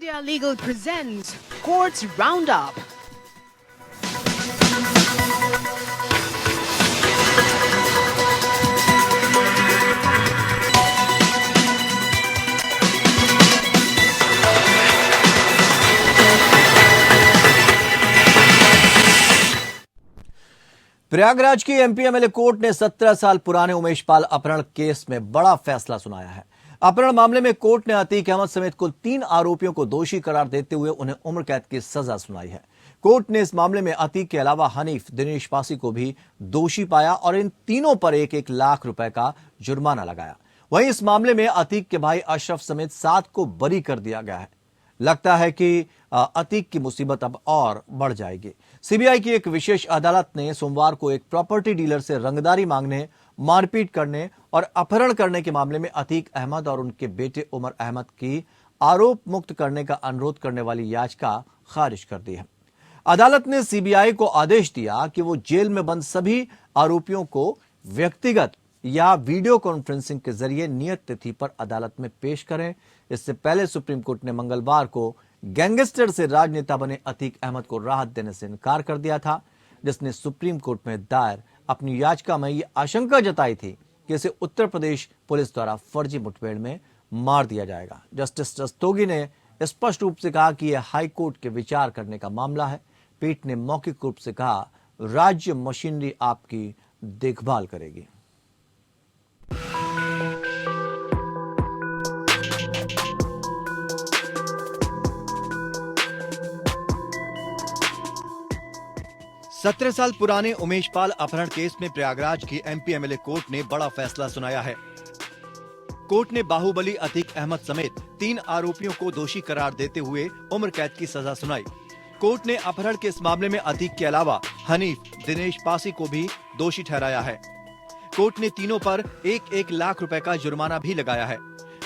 India Legal presents Courts Roundup. Prayagraj की MP MLA court ने 17 साल पुराने उमेश पाल अपहरण केस में बड़ा फैसला सुनाया है। अपहरण मामले में कोर्ट ने अतीक अहमद समेत कुल 3 आरोपियों को दोषी करार देते हुए उन्हें उम्र कैद की सजा सुनाई है। कोर्ट ने इस मामले में अतीक के अलावा हनीफ, दिनेश पासी को भी दोषी पाया और इन तीनों पर 1-1 लाख रुपए का जुर्माना लगाया। वहीं इस मामले में अतीक के भाई अशरफ समेत 7 को बरी कर दिया गया है। लगता है कि अतीक की मुसीबत अब और बढ़ जाएगी। सीबीआई की एक विशेष अदालत ने सोमवार को एक प्रॉपर्टी डीलर से रंगदारी मांगने, मारपीट करने और अपहरण करने के मामले में अतीक अहमद और उनके बेटे उमर अहमद की आरोप मुक्त करने का अनुरोध करने वाली याचिका खारिज कर दी है। अदालत ने सीबीआई को आदेश दिया कि वो जेल में बंद सभी आरोपियों को व्यक्तिगत या वीडियो कॉन्फ्रेंसिंग के जरिए नियत तिथि पर अदालत में पेश करें। इससे पहले सुप्रीम कोर्ट ने मंगलवार को गैंगस्टर से राजनेता बने अतीक अहमद को राहत देने से इनकार कर दिया था, जिसने सुप्रीम कोर्ट में दायर अपनी याचिका में ये आशंका जताई थी कि इसे उत्तर प्रदेश पुलिस द्वारा फर्जी मुठभेड़ में मार दिया जाएगा। जस्टिस रस्तोगी ने स्पष्ट रूप से कहा कि यह हाई कोर्ट के विचार करने का मामला है। पीठ ने मौखिक रूप से कहा, राज्य मशीनरी आपकी देखभाल करेगी। सत्रह साल पुराने उमेश पाल अपहरण केस में प्रयागराज की एमपी एमएलए कोर्ट ने बड़ा फैसला सुनाया है। कोर्ट ने बाहुबली अतीक अहमद समेत 3 आरोपियों को दोषी करार देते हुए उम्र कैद की सजा सुनाई। कोर्ट ने अपहरण के इस मामले में अतीक के अलावा हनीफ, दिनेश पासी को भी दोषी ठहराया है। कोर्ट ने तीनों पर 1-1 लाख रुपए का जुर्माना भी लगाया है।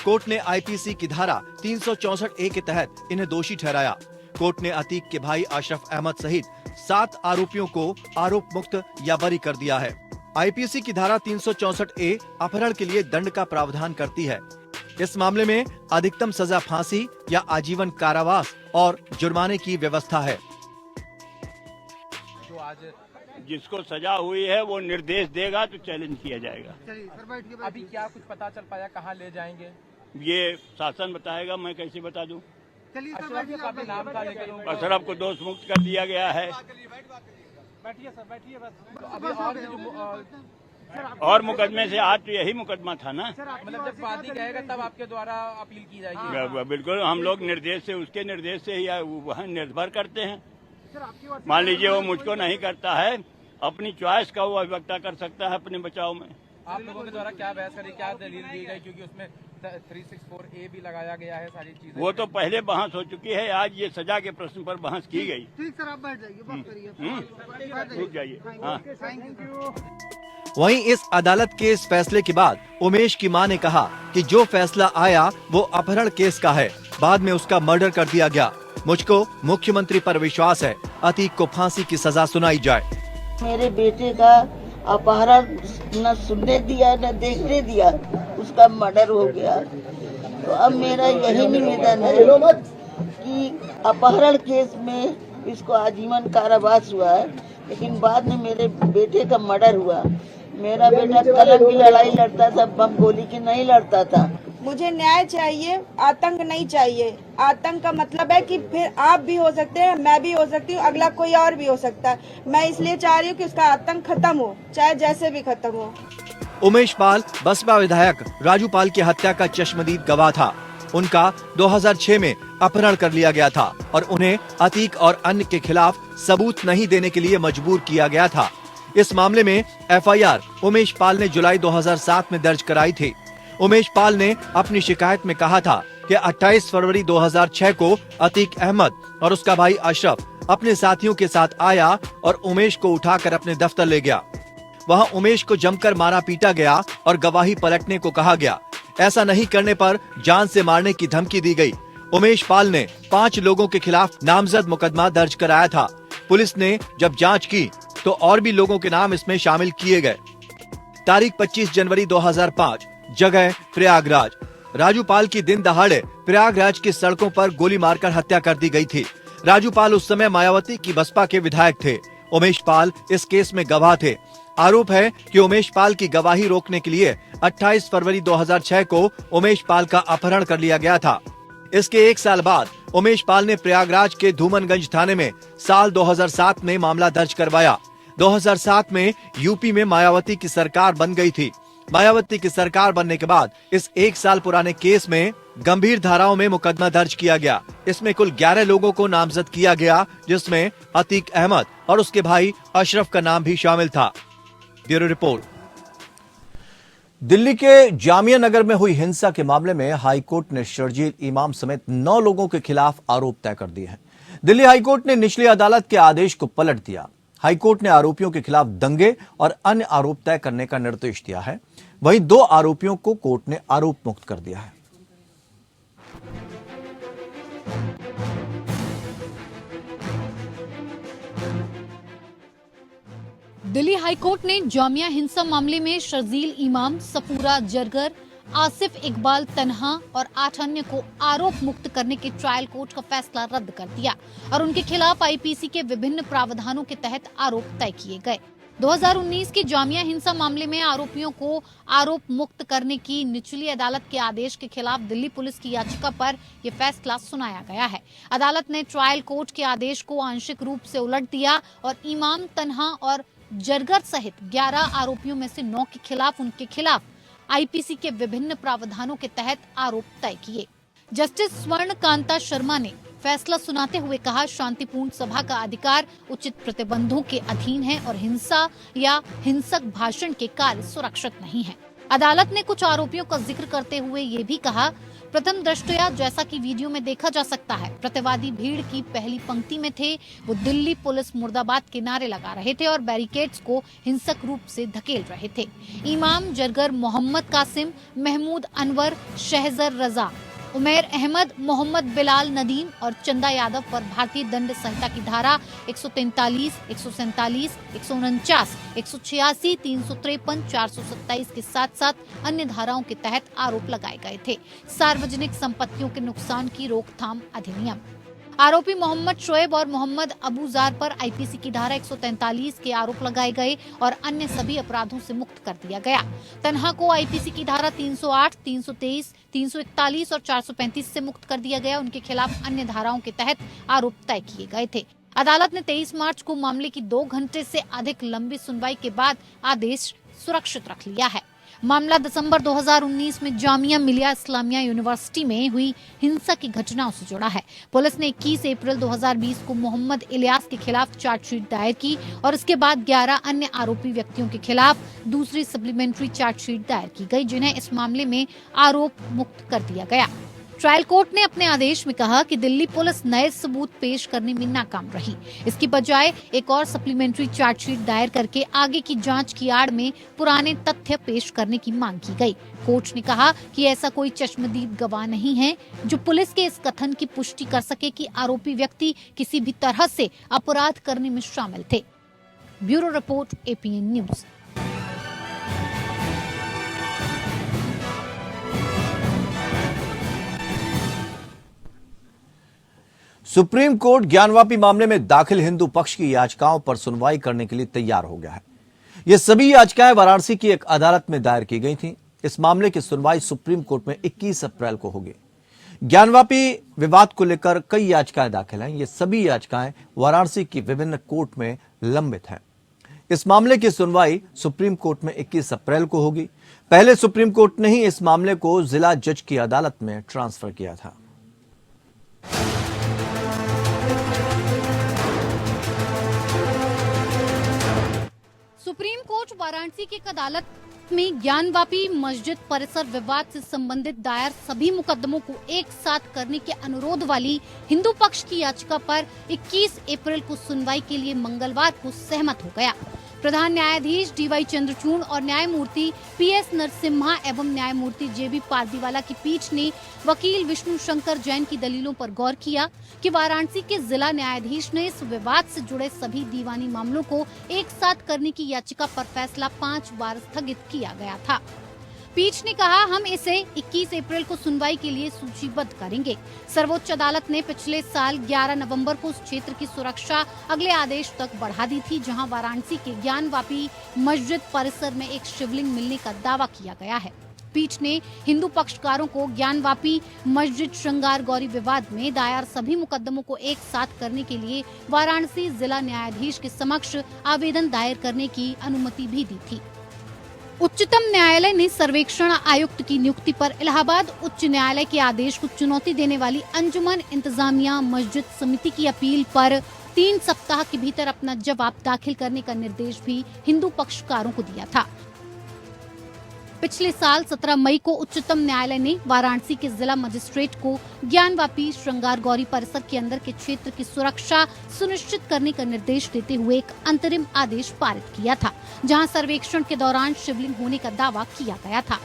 कोर्ट ने आईपीसी की धारा 364A के तहत इन्हें दोषी ठहराया। कोर्ट ने अतीक के भाई अशरफ अहमद सहित 7 आरोपियों को आरोप मुक्त या बरी कर दिया है। आईपीसी की धारा 364A अपहरण के लिए दंड का प्रावधान करती है। इस मामले में अधिकतम सजा फांसी या आजीवन कारावास और जुर्माने की व्यवस्था है। तो आज जिसको सजा हुई है वो निर्देश देगा तो चैलेंज किया जाएगा। अभी क्या कुछ पता चल पाया, कहाँ ले जाएंगे? ये शासन बताएगा, मैं कैसे बता दूं। अशरफ का काफी नाम था, लेकिन अशरफ को दोष मुक्त कर दिया गया है। बैठिए सर, बैठिए बस। तो अभी और भी और मुकदमे से आज तो यही मुकदमा था ना। मतलब जब वादी कहेगा तब आपके द्वारा अपील की जाएगी। बिल्कुल, हम लोग निर्देश से, उसके निर्देश से ही वह निर्भर करते हैं। मान लीजिए वो मुझको नहीं करता है, अपनी चॉइस का वो अभिव्यक्ता कर सकता है अपने बचाव में। आप लोगों के द्वारा क्या बहस करी, क्या दलील दी गई, क्योंकि उसमें 364A भी लगाया गया है, सारी चीजें। वो तो पहले बहस हो चुकी है, आज ये सजा के प्रश्न पर बहस की गई। ठीक सर, आप बैठ जाइए, बात करिए। रुक जाइए। हाँ। वहीं इस अदालत के इस फैसले के बाद उमेश की मां ने कहा कि जो फैसला आया वो अपहरण केस का है, बाद में उसका मर्डर कर दिया गया। मुझको मुख्यमंत्री पर विश्वास है, अतीक को फांसी की सजा सुनाई जाए। मेरे बेटे का अपहरण न सुनने दिया न देखने दिया, उसका मर्डर हो गया। तो अब मेरा यही निवेदन है कि अपहरण केस में इसको आजीवन कारावास हुआ है, लेकिन बाद में मेरे बेटे का मर्डर हुआ। मेरा बेटा कलम की लड़ाई लड़ता था, बम गोली की नहीं लड़ता था। मुझे न्याय चाहिए, आतंक नहीं चाहिए। आतंक का मतलब है कि फिर आप भी हो सकते हैं, मैं भी हो सकती हूँ, अगला कोई और भी हो सकता है। मैं इसलिए चाह रही हूँ कि उसका आतंक खत्म हो, चाहे जैसे भी खत्म हो। उमेश पाल बसपा विधायक राजू पाल की हत्या का चश्मदीद गवाह था। उनका 2006 में अपहरण कर लिया गया था और उन्हें अतीक और अन्य के खिलाफ सबूत नहीं देने के लिए मजबूर किया गया था। इस मामले में एफआईआर उमेश पाल ने जुलाई 2007 में दर्ज कराई थी। उमेश पाल ने अपनी शिकायत में कहा था कि 28 फरवरी 2006 को अतीक अहमद और उसका भाई अशरफ अपने साथियों के साथ आया और उमेश को उठाकर अपने दफ्तर ले गया। वहां उमेश को जमकर मारा पीटा गया और गवाही पलटने को कहा गया। ऐसा नहीं करने पर जान से मारने की धमकी दी गई। उमेश पाल ने 5 लोगों के खिलाफ नामजद मुकदमा दर्ज कराया था। पुलिस ने जब जांच की तो और भी लोगों के नाम इसमें शामिल किए गए। तारीख 25 जनवरी 2005, जगह प्रयागराज। राजू पाल की दिन दहाड़े प्रयागराज की सड़कों पर गोली मारकर हत्या कर दी गई थी। राजू पाल उस समय मायावती की बसपा के विधायक थे। उमेश पाल इस केस में गवाह थे। आरोप है कि उमेश पाल की गवाही रोकने के लिए 28 फरवरी 2006 को उमेश पाल का अपहरण कर लिया गया था। इसके एक साल बाद उमेश पाल ने प्रयागराज के धूमनगंज थाने में साल 2007 में मामला दर्ज करवाया। 2007 में यूपी में मायावती की सरकार बन गई थी। मायावती की सरकार बनने के बाद इस एक साल पुराने केस में गंभीर धाराओं में मुकदमा दर्ज किया गया। इसमें कुल 11 लोगों को नामजद किया गया, जिसमें अतीक अहमद और उसके भाई अशरफ का नाम भी शामिल था। Bureau report. दिल्ली के जामिया नगर में हुई हिंसा के मामले में हाईकोर्ट ने शर्जील इमाम समेत 9 लोगों के खिलाफ आरोप तय कर दिए हैं। दिल्ली हाईकोर्ट ने निचली अदालत के आदेश को पलट दिया। हाईकोर्ट ने आरोपियों के खिलाफ दंगे और अन्य आरोप तय करने का निर्देश दिया है। वहीं 2 आरोपियों को कोर्ट ने आरोप मुक्त कर दिया है। दिल्ली हाईकोर्ट ने जामिया हिंसा मामले में शर्जील इमाम, सपूरा जरगर, आसिफ इकबाल तन्हा और 8 अन्य को आरोप मुक्त करने के ट्रायल कोर्ट का फैसला रद्द कर दिया और उनके खिलाफ आईपीसी के विभिन्न प्रावधानों के तहत आरोप तय किए गए। 2019 के जामिया हिंसा मामले में आरोपियों को आरोप मुक्त करने की निचली अदालत के आदेश के खिलाफ दिल्ली पुलिस की याचिका पर यह फैसला सुनाया गया है। अदालत ने ट्रायल कोर्ट के आदेश को आंशिक रूप से उलट दिया और इमाम, तन्हा और जरगर सहित 11 आरोपियों में से 9 के खिलाफ उनके खिलाफ आईपीसी के विभिन्न प्रावधानों के तहत आरोप तय किए। जस्टिस स्वर्ण कांता शर्मा ने फैसला सुनाते हुए कहा, शांतिपूर्ण सभा का अधिकार उचित प्रतिबंधों के अधीन है और हिंसा या हिंसक भाषण के कार्य सुरक्षित नहीं है। अदालत ने कुछ आरोपियों का जिक्र करते हुए ये भी कहा, प्रथम दृष्टया जैसा कि वीडियो में देखा जा सकता है, प्रतिवादी भीड़ की पहली पंक्ति में थे। वो दिल्ली पुलिस मुर्दाबाद के नारे लगा रहे थे और बैरिकेड्स को हिंसक रूप से धकेल रहे थे। इमाम, जरगर, मोहम्मद कासिम, महमूद अनवर, शहजर रजा, उमेर अहमद, मोहम्मद बिलाल नदीम और चंदा यादव पर भारतीय दंड संहिता की धारा 143, 147, 149, 186, 353, 427 के साथ साथ अन्य धाराओं के तहत आरोप लगाए गए थे। सार्वजनिक संपत्तियों के नुकसान की रोकथाम अधिनियम। आरोपी मोहम्मद शोएब और मोहम्मद अबूजार पर आईपीसी की धारा 143 के आरोप लगाए गए और अन्य सभी अपराधों से मुक्त कर दिया गया। तन्हा को आईपीसी की धारा 308, 323, 341 और 435 से मुक्त कर दिया गया। उनके खिलाफ अन्य धाराओं के तहत आरोप तय किए गए थे। अदालत ने 23 मार्च को मामले की 2 घंटे से अधिक लंबी सुनवाई के बाद आदेश सुरक्षित रख लिया है। मामला दिसंबर 2019 में जामिया मिलिया इस्लामिया यूनिवर्सिटी में हुई हिंसा की घटनाओं से जुड़ा है। पुलिस ने 21 अप्रैल 2020 को मोहम्मद इलियास के खिलाफ चार्जशीट दायर की और इसके बाद 11 अन्य आरोपी व्यक्तियों के खिलाफ दूसरी सप्लीमेंट्री चार्जशीट दायर की गई, जिन्हें इस मामले में आरोप मुक्त कर दिया गया। ट्रायल कोर्ट ने अपने आदेश में कहा कि दिल्ली पुलिस नए सबूत पेश करने में नाकाम रही। इसकी बजाय एक और सप्लीमेंट्री चार्जशीट दायर करके आगे की जांच की आड़ में पुराने तथ्य पेश करने की मांग की गई। कोर्ट ने कहा कि ऐसा कोई चश्मदीद गवाह नहीं है जो पुलिस के इस कथन की पुष्टि कर सके कि आरोपी व्यक्ति किसी भी तरह से अपराध करने में शामिल थे। Bureau report, APN news. Supreme court Gyanvapi मामले में दाखिल हिंदू पक्ष की याचिकाओं पर सुनवाई करने के लिए तैयार हो गया है। ये सभी याचिकाएं वाराणसी की एक अदालत में दायर की गई थीं। इस मामले की सुनवाई सुप्रीम कोर्ट में 21 अप्रैल को होगी। ज्ञानवापी विवाद को लेकर कई याचिकाएं दाखिल हैं। ये सभी याचिकाएं वाराणसी की विभिन्न कोर्ट में लंबित हैं। इस मामले की सुनवाई सुप्रीम कोर्ट में 21 अप्रैल को होगी। पहले सुप्रीम कोर्ट ने ही इस मामले को जिला जज की अदालत में ट्रांसफर किया था। सुप्रीम कोर्ट वाराणसी की एक अदालत में ज्ञानवापी मस्जिद परिसर विवाद से संबंधित दायर सभी मुकदमों को एक साथ करने के अनुरोध वाली हिंदू पक्ष की याचिका पर 21 अप्रैल को सुनवाई के लिए मंगलवार को सहमत हो गया। प्रधान न्यायाधीश DY चंद्रचूड़ और न्यायमूर्ति PS नरसिम्हा एवं न्यायमूर्ति JB पारदीवाला की पीठ ने वकील विष्णु शंकर जैन की दलीलों पर गौर किया कि वाराणसी के जिला न्यायाधीश ने इस विवाद से जुड़े सभी दीवानी मामलों को एक साथ करने की याचिका पर फैसला 5 बार स्थगित किया गया था। पीठ ने कहा, हम इसे 21 अप्रैल को सुनवाई के लिए सूचीबद्ध करेंगे। सर्वोच्च अदालत ने पिछले साल 11 नवंबर को उस क्षेत्र की सुरक्षा अगले आदेश तक बढ़ा दी थी, जहां वाराणसी के ज्ञानवापी मस्जिद परिसर में एक शिवलिंग मिलने का दावा किया गया है। पीठ ने हिंदू पक्षकारों को ज्ञानवापी मस्जिद श्रृंगार गौरी विवाद में दायर सभी मुकदमों को एक साथ करने के लिए वाराणसी जिला न्यायाधीश के समक्ष आवेदन दायर करने की अनुमति भी दी थी। उच्चतम न्यायालय ने सर्वेक्षण आयुक्त की नियुक्ति पर इलाहाबाद उच्च न्यायालय के आदेश को चुनौती देने वाली अंजुमन इंतजामिया मस्जिद समिति की अपील पर 3 सप्ताह के भीतर अपना जवाब दाखिल करने का निर्देश भी हिंदू पक्षकारों को दिया था। पिछले साल 17 मई को उच्चतम न्यायालय ने वाराणसी के जिला मजिस्ट्रेट को ज्ञानवापी श्रृंगार गौरी परिसर के अंदर के क्षेत्र की सुरक्षा सुनिश्चित करने का निर्देश देते हुए एक अंतरिम आदेश पारित किया था, जहां सर्वेक्षण के दौरान शिवलिंग होने का दावा किया गया था।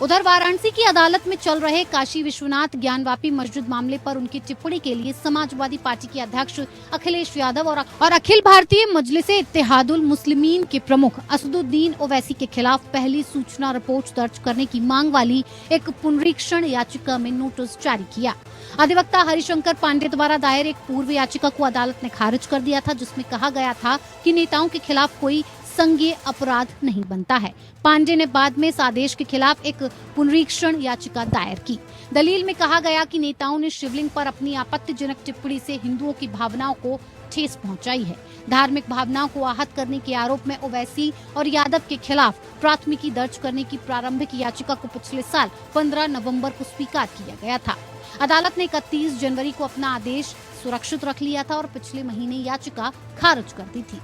उधर वाराणसी की अदालत में चल रहे काशी विश्वनाथ ज्ञानवापी मस्जिद मामले पर उनकी टिप्पणी के लिए समाजवादी पार्टी के अध्यक्ष अखिलेश यादव और अखिल भारतीय मजलिस इत्तेहादुल मुस्लिमीन के प्रमुख असदुद्दीन ओवैसी के खिलाफ पहली सूचना रिपोर्ट दर्ज करने की मांग वाली एक पुनरीक्षण याचिका में नोटिस जारी किया। अधिवक्ता हरिशंकर पांडे द्वारा दायर एक पूर्व याचिका को अदालत ने खारिज कर दिया था, जिसमें कहा गया था कि नेताओं के खिलाफ कोई संज्ञेय अपराध नहीं बनता है। पांडे ने बाद में इस आदेश के खिलाफ एक पुनरीक्षण याचिका दायर की। दलील में कहा गया कि नेताओं ने शिवलिंग पर अपनी आपत्तिजनक टिप्पणी से हिंदुओं की भावनाओं को ठेस पहुंचाई है। धार्मिक भावनाओं को आहत करने के आरोप में ओवैसी और यादव के खिलाफ प्राथमिकी दर्ज करने की प्रारंभिक याचिका को पिछले साल 15 नवंबर को स्वीकार किया गया था। अदालत ने 31 जनवरी को अपना आदेश सुरक्षित रख लिया था और पिछले महीने याचिका खारिज कर दी थी।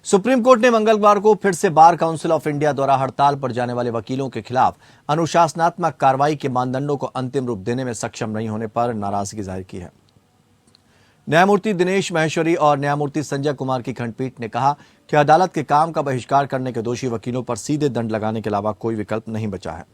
सुप्रीम कोर्ट ने मंगलवार को फिर से बार काउंसिल ऑफ इंडिया द्वारा हड़ताल पर जाने वाले वकीलों के खिलाफ अनुशासनात्मक कार्रवाई के मानदंडों को अंतिम रूप देने में सक्षम नहीं होने पर नाराजगी जाहिर की है। न्यायमूर्ति दिनेश माहेश्वरी और न्यायमूर्ति संजय कुमार की खंडपीठ ने कहा कि अदालत के काम का बहिष्कार करने के दोषी वकीलों पर सीधे दंड लगाने के अलावा कोई विकल्प नहीं बचा है।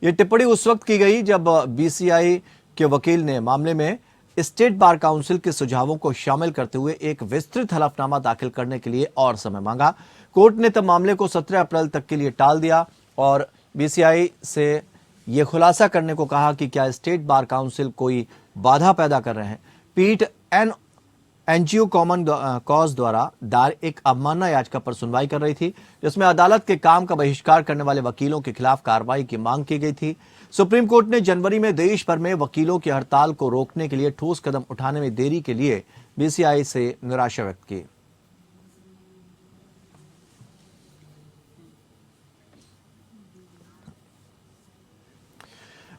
ये टिप्पणी उस वक्त की गई जब बीसीआई के वकील ने मामले में स्टेट बार काउंसिल के सुझावों को शामिल करते हुए एक विस्तृत हलफनामा दाखिल करने के लिए और समय मांगा। कोर्ट ने तब मामले को 17 अप्रैल तक के लिए टाल दिया और बीसीआई से यह खुलासा करने को कहा कि क्या स्टेट बार काउंसिल कोई बाधा पैदा कर रहे हैं। पीठ एनजीओ कॉमन कॉज द्वारा दायर एक अवमानना याचिका पर सुनवाई कर रही थी, जिसमें अदालत के काम का बहिष्कार करने वाले वकीलों के खिलाफ कार्रवाई की मांग की गई थी। सुप्रीम कोर्ट ने जनवरी में देश भर में वकीलों की हड़ताल को रोकने के लिए ठोस कदम उठाने में देरी के लिए बीसीआई से निराशा व्यक्त की।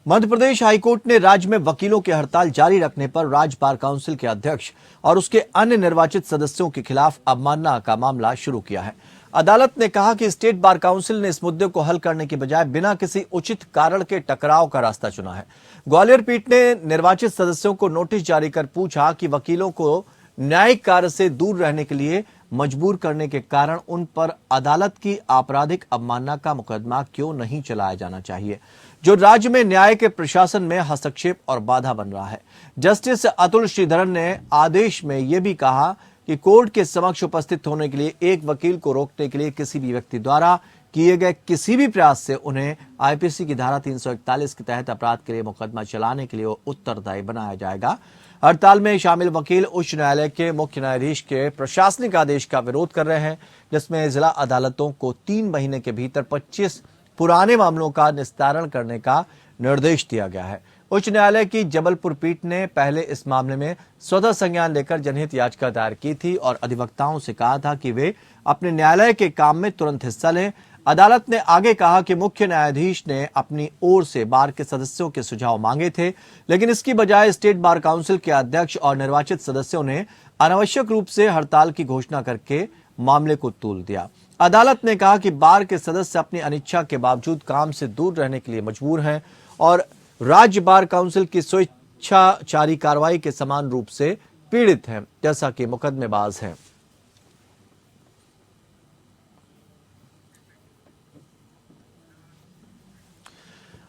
मध्य प्रदेश हाईकोर्ट ने राज्य में वकीलों की हड़ताल जारी रखने पर राज्य बार काउंसिल के अध्यक्ष और उसके अन्य निर्वाचित सदस्यों के खिलाफ अवमानना का मामला शुरू किया है। अदालत ने कहा कि स्टेट बार काउंसिल ने इस मुद्दे को हल करने के बजाय बिना किसी उचित कारण के टकराव का रास्ता चुना है। ग्वालियर पीठ ने निर्वाचित सदस्यों को नोटिस जारी कर पूछा कि वकीलों को न्यायिक कार्य से दूर रहने के लिए मजबूर करने के कारण उन पर अदालत की आपराधिक अवमानना का मुकदमा क्यों नहीं चलाया जाना चाहिए, जो राज्य में न्याय के प्रशासन में हस्तक्षेप और बाधा बन रहा है। जस्टिस अतुल श्रीधरन ने आदेश में यह भी कहा कि कोर्ट के समक्ष उपस्थित होने के लिए एक वकील को रोकने के लिए किसी भी व्यक्ति द्वारा किए गए किसी भी प्रयास से उन्हें आईपीसी की धारा 341 के तहत अपराध के लिए मुकदमा चलाने के लिए उत्तरदायी बनाया जाएगा। हड़ताल में शामिल वकील उच्च न्यायालय के मुख्य न्यायाधीश के प्रशासनिक आदेश का विरोध कर रहे हैं, जिसमें जिला अदालतों को 3 महीने के भीतर 25 पुराने मामलों का निस्तारण करने का निर्देश दिया गया है। उच्च न्यायालय की जबलपुर पीठ ने पहले इस मामले में स्वतः संज्ञान लेकर जनहित याचिका दायर की थी और अधिवक्ताओं से कहा था कि वे अपने न्यायालय के काम में तुरंत हिस्सा लें। अदालत ने आगे कहा कि मुख्य न्यायाधीश ने अपनी ओर से बार के सदस्यों के सुझाव मांगे थे, लेकिन इसकी बजाय स्टेट बार काउंसिल के अध्यक्ष और निर्वाचित सदस्यों ने अनावश्यक रूप से हड़ताल की घोषणा करके मामले को तूल दिया। अदालत ने कहा कि बार के सदस्य अपनी अनिच्छा के बावजूद काम से दूर रहने के लिए मजबूर हैं और राज्य बार काउंसिल की स्वेच्छाचारी कार्रवाई के समान रूप से पीड़ित हैं, जैसा कि मुकदमेबाज हैं।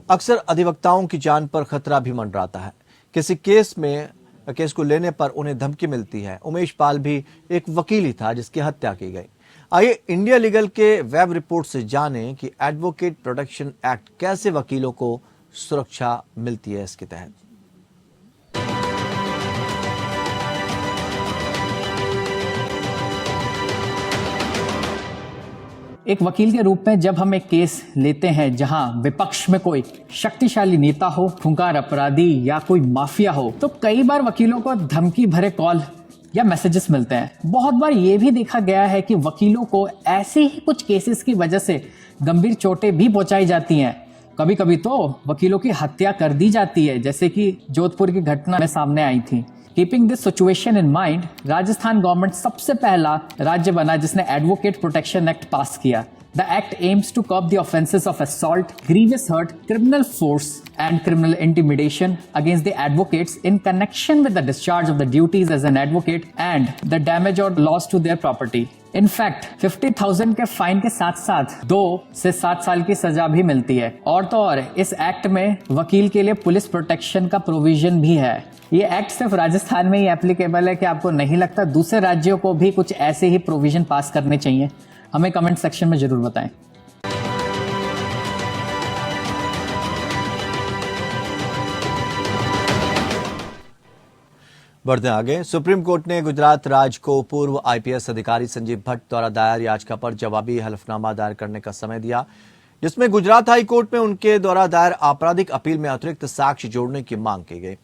अक्सर अधिवक्ताओं की जान पर खतरा भी मंडराता है। किसी केस को लेने पर उन्हें धमकी मिलती है। उमेश पाल भी एक वकील ही था जिसकी हत्या की गई। आइए इंडिया लीगल के वेब रिपोर्ट से जानें कि एडवोकेट प्रोटेक्शन एक्ट कैसे वकीलों को सुरक्षा मिलती है इसके तहत। एक वकील के रूप में जब हम एक केस लेते हैं जहां विपक्ष में कोई शक्तिशाली नेता हो, खूंखार अपराधी या कोई माफिया हो, तो कई बार वकीलों को धमकी भरे कॉल या मैसेजेस मिलते हैं। बहुत बार ये भी देखा गया है कि वकीलों को ऐसे ही कुछ केसेस की वजह से गंभीर चोटें भी पहुंचाई जाती हैं। कभी कभी तो वकीलों की हत्या कर दी जाती है, जैसे कि जोधपुर की घटना में सामने आई थी। Keeping this situation in mind, Rajasthan government सबसे पहला राज्य बना जिसने एडवोकेट प्रोटेक्शन एक्ट पास किया। The act aims to curb the offences of assault, grievous hurt, criminal force and criminal intimidation against the advocates in connection with the discharge of the duties as an advocate and the damage or loss to their property. In fact, 50,000 के fine के साथ साथ 2 से 7 साल की सजा भी मिलती है। और तो और इस एक्ट में वकील के लिए पुलिस प्रोटेक्शन का प्रोविजन भी है। ये एक्ट सिर्फ राजस्थान में ही एप्लीकेबल है कि आपको नहीं लगता दूसरे राज्यों को भी कुछ ऐसे ही प्रोविजन पास करने चाहिए? हमें कमेंट सेक्शन में जरूर बताएं। बढ़ते आगे, सुप्रीम कोर्ट ने गुजरात राज्य को पूर्व आईपीएस अधिकारी संजीव भट्ट द्वारा दायर याचिका पर जवाबी हलफनामा दायर करने का समय दिया, जिसमें गुजरात हाई कोर्ट में उनके द्वारा दायर आपराधिक अपील में अतिरिक्त साक्ष्य जोड़ने की मांग की गई।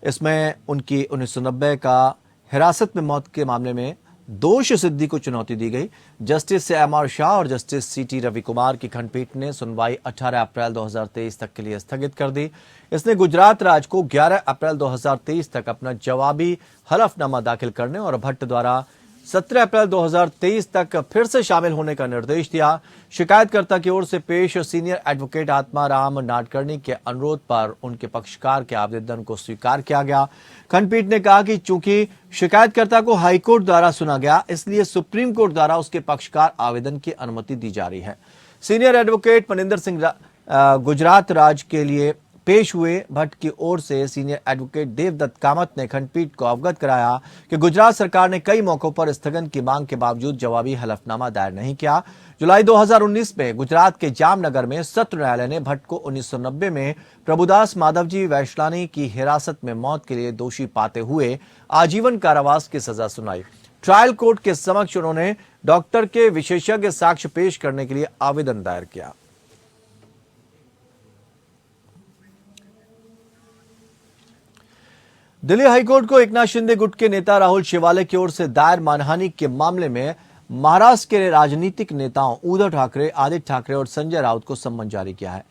इसमें उनकी 1990 का हिरासत में मौत के मामले में दोष सिद्धि को चुनौती दी गई। जस्टिस एमआर शाह और जस्टिस सीटी रवि कुमार की खंडपीठ ने सुनवाई 18 अप्रैल 2023 तक के लिए स्थगित कर दी। इसने गुजरात राज्य को 11 अप्रैल 2023 तक अपना जवाबी हलफनामा दाखिल करने और भट्ट द्वारा 17 अप्रैल 2023 तक फिर से शामिल होने का निर्देश दिया। शिकायतकर्ता की ओर से पेश सीनियर एडवोकेट आत्माराम नाडकर्णी के अनुरोध पर उनके पक्षकार के आवेदन को स्वीकार किया गया। खंडपीठ ने कहा कि चूंकि शिकायतकर्ता को हाईकोर्ट द्वारा सुना गया, इसलिए सुप्रीम कोर्ट द्वारा उसके पक्षकार आवेदन की अनुमति दी जा रही है। सीनियर एडवोकेट मनिंदर सिंह गुजरात राज्य के लिए पेश हुए। भट्ट की ओर से सीनियर एडवोकेट देवदत्त कामत ने खंडपीठ को अवगत कराया कि गुजरात सरकार ने कई मौकों पर स्थगन की मांग के बावजूद जवाबी हलफनामा दायर नहीं किया। जुलाई 2019 में गुजरात के जामनगर में सत्र न्यायालय ने भट्ट को 1990 में प्रभुदास माधवजी वैश्लानी की हिरासत में मौत के लिए दोषी पाते हुए आजीवन कारावास की सजा सुनाई। ट्रायल कोर्ट के समक्ष उन्होंने डॉक्टर के विशेषज्ञ साक्ष्य पेश करने के लिए आवेदन दायर किया। दिल्ली हाईकोर्ट को एकनाथ शिंदे गुट के नेता राहुल शेवाले की ओर से दायर मानहानि के मामले में महाराष्ट्र के राजनीतिक नेताओं उद्धव ठाकरे, आदित्य ठाकरे और संजय राउत को सम्मन जारी किया है।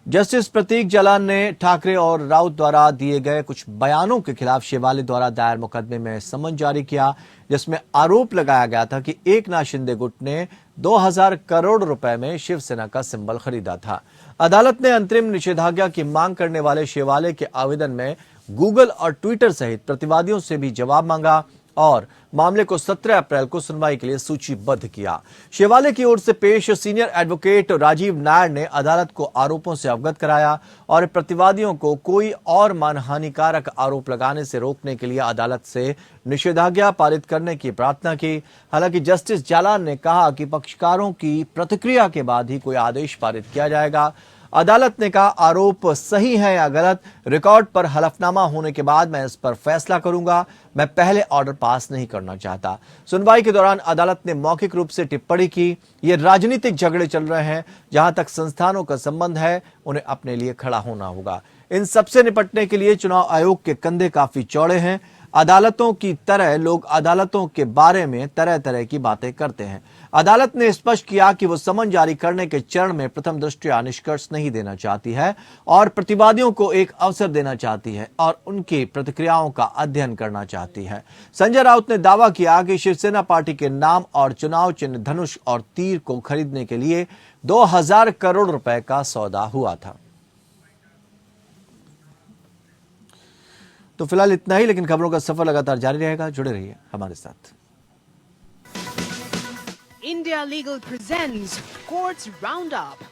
जस्टिस प्रतीक जलान ने ठाकरे और राउत द्वारा दिए गए कुछ बयानों के खिलाफ शेवाले द्वारा दायर मुकदमे में सम्मन जारी किया, जिसमें आरोप लगाया गया था कि एकनाथ शिंदे गुट ने 2000 करोड़ रुपए में शिवसेना का सिंबल खरीदा था। अदालत ने अंतरिम निषेधाज्ञा की मांग करने वाले शेवाले के आवेदन में गूगल और ट्विटर सहित प्रतिवादियों से भी जवाब मांगा और मामले को 17 अप्रैल को सुनवाई के लिए सूचीबद्ध किया। शेवाले की ओर से पेश सीनियर एडवोकेट राजीव नायर ने अदालत को आरोपों से अवगत कराया और प्रतिवादियों को कोई और मानहानिकारक आरोप लगाने से रोकने के लिए अदालत से निषेधाज्ञा पारित करने की प्रार्थना की। हालांकि जस्टिस जालान ने कहा कि पक्षकारों की प्रतिक्रिया के बाद ही कोई आदेश पारित किया जाएगा। अदालत ने कहा, आरोप सही है या गलत, रिकॉर्ड पर हलफनामा होने के बाद मैं इस पर फैसला करूंगा। मैं पहले ऑर्डर पास नहीं करना चाहता। सुनवाई के दौरान अदालत ने मौखिक रूप से टिप्पणी की, ये राजनीतिक झगड़े चल रहे हैं, जहां तक संस्थानों का संबंध है उन्हें अपने लिए खड़ा होना होगा। इन सबसे निपटने के लिए चुनाव आयोग के कंधे काफी चौड़े हैं। अदालतों की तरह लोग अदालतों के बारे में तरह तरह की बातें करते हैं। अदालत ने स्पष्ट किया कि वो समन जारी करने के चरण में प्रथम दृष्टया निष्कर्ष नहीं देना चाहती है और प्रतिवादियों को एक अवसर देना चाहती है और उनकी प्रतिक्रियाओं का अध्ययन करना चाहती है। संजय राउत ने दावा किया कि शिवसेना पार्टी के नाम और चुनाव चिन्ह धनुष और तीर को खरीदने के लिए 2000 करोड़ रुपए का सौदा हुआ था। तो फिलहाल इतना ही, लेकिन खबरों का सफर लगातार जारी रहेगा। जुड़े रहिए हमारे साथ। India Legal presents Courts Roundup.